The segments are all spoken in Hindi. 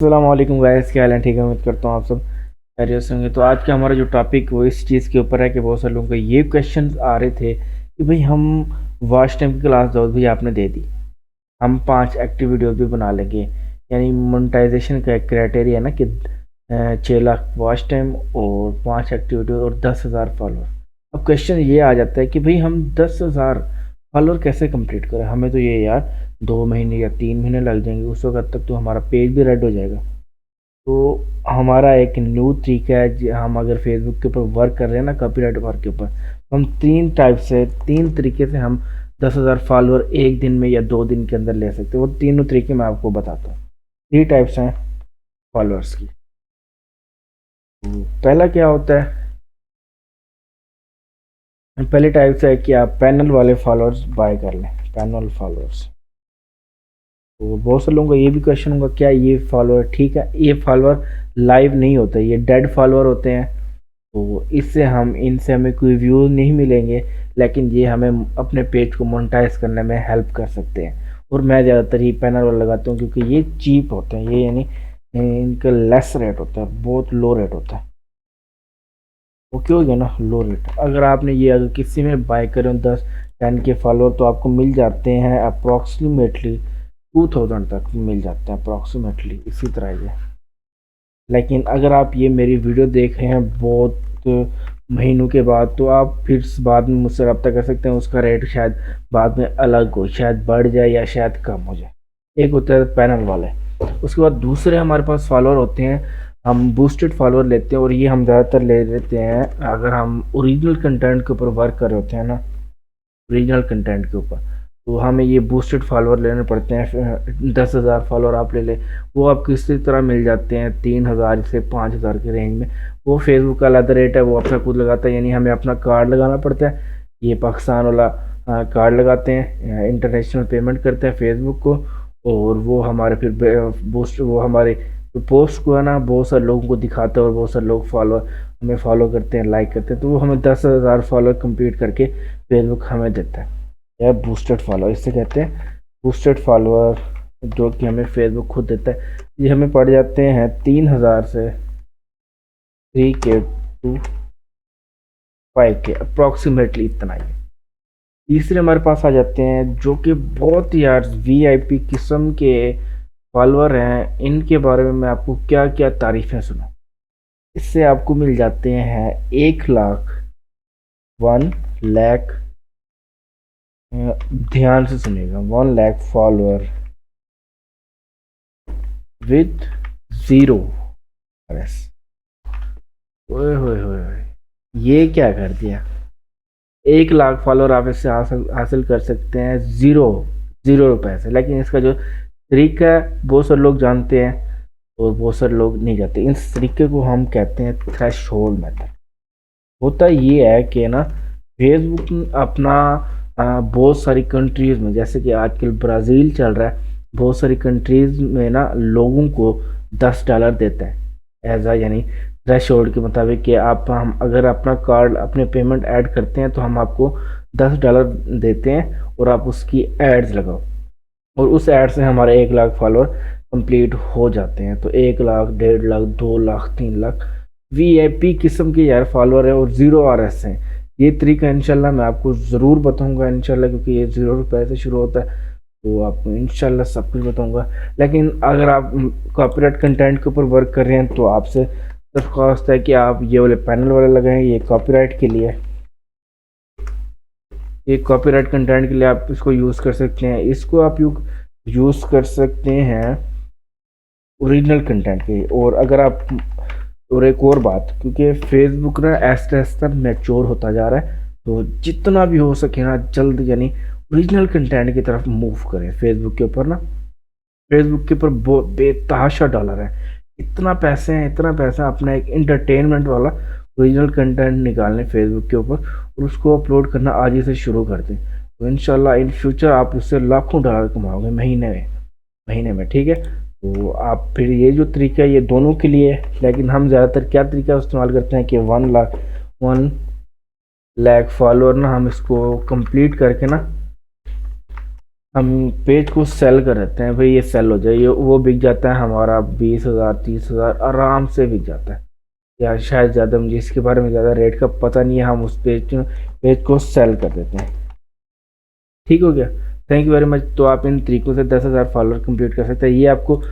अस्सलामुअलैकुम गाइस, क्या हाल है? ठीक है, उम्मीद करता हूँ आप सब खैरियत से होंगे। तो आज का हमारा जो टॉपिक वो इस चीज़ के ऊपर है कि बहुत सारे लोगों को ये क्वेश्चंस आ रहे थे कि भाई हम वॉच टाइम की क्लास दाऊद भाई आपने दे दी, हम 5 एक्टिव वीडियोस भी बना लेंगे। यानी मोनेटाइजेशन का एक क्राइटेरिया है ना कि 6 लाख वॉच टाइम और 5 एक्टिव वीडियो और 10,000 फॉलोअर। अब क्वेश्चन ये आ जाता है कि भाई हम 10,000 फॉलोअर कैसे कंप्लीट करें? हमें तो ये यार 2 महीने या 3 महीने लग जाएंगे, उस वक्त तक तो हमारा पेज भी रेड हो जाएगा। तो हमारा एक न्यू तरीका है हम अगर फेसबुक के ऊपर वर्क कर रहे हैं ना, कॉपीराइट वर्क के ऊपर, तो हम 3 तरीके से हम 10,000 फॉलोअर एक दिन में या 2 दिन के अंदर ले सकते हैं। वो तीनों तरीके मैं आपको बताता हूँ। 3 टाइप्स हैं फॉलोअर्स की। पहला क्या होता है? पहली टाइप है कि आप पैनल वाले फॉलोअर्स बाय कर लें, पैनल फॉलोअर्स। तो बहुत से लोगों का ये भी क्वेश्चन होगा, क्या ये फॉलोअर ठीक है? ये फॉलोअर लाइव नहीं होते, ये डेड फॉलोअर होते हैं। तो इससे इनसे हमें कोई व्यूज़ नहीं मिलेंगे, लेकिन ये हमें अपने पेज को मोनेटाइज करने में हेल्प कर सकते हैं। और मैं ज़्यादातर ही पैनल वाला लगाता हूँ क्योंकि ये चीप होते हैं, ये यानी इनका लेस रेट होता है, बहुत लो रेट होता है। वो क्यों हो गया ना लो रेट? अगर आपने ये अगर किसी में बाय करें 10-10 के फॉलोअर तो आपको मिल जाते हैं अप्रॉक्सीमेटली 2000 तक मिल जाते हैं अप्रॉक्सीमेटली, इसी तरह ये। लेकिन अगर आप ये मेरी वीडियो देख रहे हैं बहुत महीनों के बाद, तो आप फिर बाद में मुझसे रब्ता कर सकते हैं। उसका रेट शायद बाद में अलग हो, शायद बढ़ जाए या शायद कम हो जाए। एक होता है पैनल वाले। उसके बाद दूसरे हमारे पास फॉलोअर होते हैं, हम बूस्टेड फॉलोअर लेते हैं। और ये हम ज़्यादातर ले लेते हैं अगर हम ओरिजिनल कंटेंट के ऊपर वर्क कर रहे होते हैं ना, ओरिजिनल कंटेंट के ऊपर, तो हमें ये बूस्टेड फॉलोअर लेने पड़ते हैं। 10,000 फॉलोअर आप ले लें, वो आपको इसी तरह मिल जाते हैं 3,000 से 5,000 के रेंज में। वो फेसबुक का अलग रेट है, वो अपना खुद लगाता है, यानी हमें अपना कार्ड लगाना पड़ता है। ये पाकिस्तान वाला कार्ड लगाते हैं, इंटरनेशनल पेमेंट करते हैं फेसबुक को। और वो हमारे फिर बूस्ट वो हमारे पोस्ट को है ना बहुत सारे लोगों को दिखाता है, और बहुत सारे लोग हमें फॉलो करते हैं, लाइक करते हैं। तो वो हमें 10,000 फॉलोअर कंप्लीट करके फेसबुक हमें देता है, या बूस्टेड फॉलोअर इसे कहते हैं। बूस्टेड फॉलोअर जो कि हमें फेसबुक खुद देता है, ये हमें पड़ जाते हैं 3,000 से 3K टू 5K अप्रॉक्सीमेटली, इतना ही। तीसरे हमारे पास आ जाते हैं जो कि बहुत यार VIP किस्म के फॉलोअर हैं। इनके बारे में मैं आपको क्या क्या तारीफें सुनाऊं। इससे आपको मिल जाते हैं 1 लाख, 1 लाख, ध्यान से सुनिएगा, 1 लाख फॉलोअर विद 0 RS। ओए होए होए होए, ये क्या कर दिया? 1 लाख फॉलोअर आप इससे हासिल हासिल कर सकते हैं जीरो जीरो रुपए से। लेकिन इसका जो तरीका है बहुत सारे लोग जानते हैं और बहुत सारे लोग नहीं जानते। इस तरीके को हम कहते हैं थ्रेशोल्ड मेथड। होता ये है कि ना, फेसबुक अपना बहुत सारी कंट्रीज़ में, जैसे कि आजकल ब्राज़ील चल रहा है, बहुत सारी कंट्रीज़ में ना लोगों को $10 देता है एज आ, यानी थ्रेशोल्ड के मुताबिक कि हम अगर अपना कार्ड अपने पेमेंट ऐड करते हैं तो हम आपको $10 देते हैं और आप उसकी एड्स लगाओ। और उस ऐड से हमारे 1 लाख फॉलोअर कंप्लीट हो जाते हैं। तो 1 लाख, 1.5 लाख, 2 लाख, 3 लाख VIP किस्म के यार फॉलोअर है और 0 RS हैं। ये तरीका इंशाल्लाह मैं आपको ज़रूर बताऊंगा इंशाल्लाह, क्योंकि ये 0 रुपए से शुरू होता है। तो आपको इंशाल्लाह सब कुछ बताऊंगा। लेकिन अगर आप कॉपीराइट कंटेंट के ऊपर वर्क कर रहे हैं तो आपसे दरख्वास्त है कि आप ये वाले पैनल वाले लगाएं। ये कॉपीराइट के लिए, ये कॉपीराइट कंटेंट के लिए आप इसको यूज़ कर सकते हैं। इसको आप यूज़ कर सकते हैं ओरिजिनल कंटेंट के। और अगर आप, और एक और बात, क्योंकि फेसबुक ना ऐसा ऐसा मैच्योर होता जा रहा है, तो जितना भी हो सके ना जल्द यानी ओरिजिनल कंटेंट की तरफ मूव करें। फेसबुक के ऊपर ना, फेसबुक के ऊपर बेतहाशा डॉलर है, इतना पैसे हैं, इतना पैसा। अपना एक इंटरटेनमेंट वाला ओरिजिनल कंटेंट निकालने फेसबुक के ऊपर और उसको अपलोड करना आज ही से शुरू कर दें, तो इंशाल्लाह इन फ्यूचर आप उससे लाखों डॉलर कमाओगे महीने में, ठीक है? तो आप फिर ये जो तरीका है ये दोनों के लिए है। लेकिन हम ज़्यादातर क्या तरीका इस्तेमाल करते हैं कि 1 लाख फॉलोअर ना हम इसको कंप्लीट करके ना हम पेज को सेल कर देते हैं भाई, ये सेल हो जाए, ये वो बिक जाता है हमारा 20,000 30,000 आराम से बिक जाता है, या शायद ज़्यादा, मुझे इसके बारे में ज़्यादा रेट का पता नहीं है। हम उस पेज को सेल कर देते हैं। ठीक हो गया। Thank you very much. तो आप इन तरीकों से 10,000 फॉलोअर कंप्लीट कर सकते हैं। ये आपको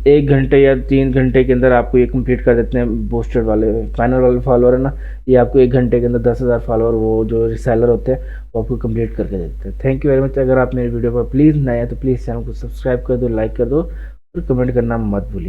1 घंटे या 3 घंटे के अंदर आपको ये कंप्लीट कर देते हैं। बूस्टेड वाले पैनल वाले फॉलोअर है ना, ये आपको 1 घंटे के अंदर 10,000 फॉलोअर, वो जो रिसेलर होते हैं, वो आपको कंप्लीट करके देते हैं। Thank you very much. अगर आप मेरे वीडियो पर प्लीज़ नए हैं तो प्लीज़ चैनल को सब्सक्राइब कर दो, लाइक कर दो और कमेंट करना मत भूलिए।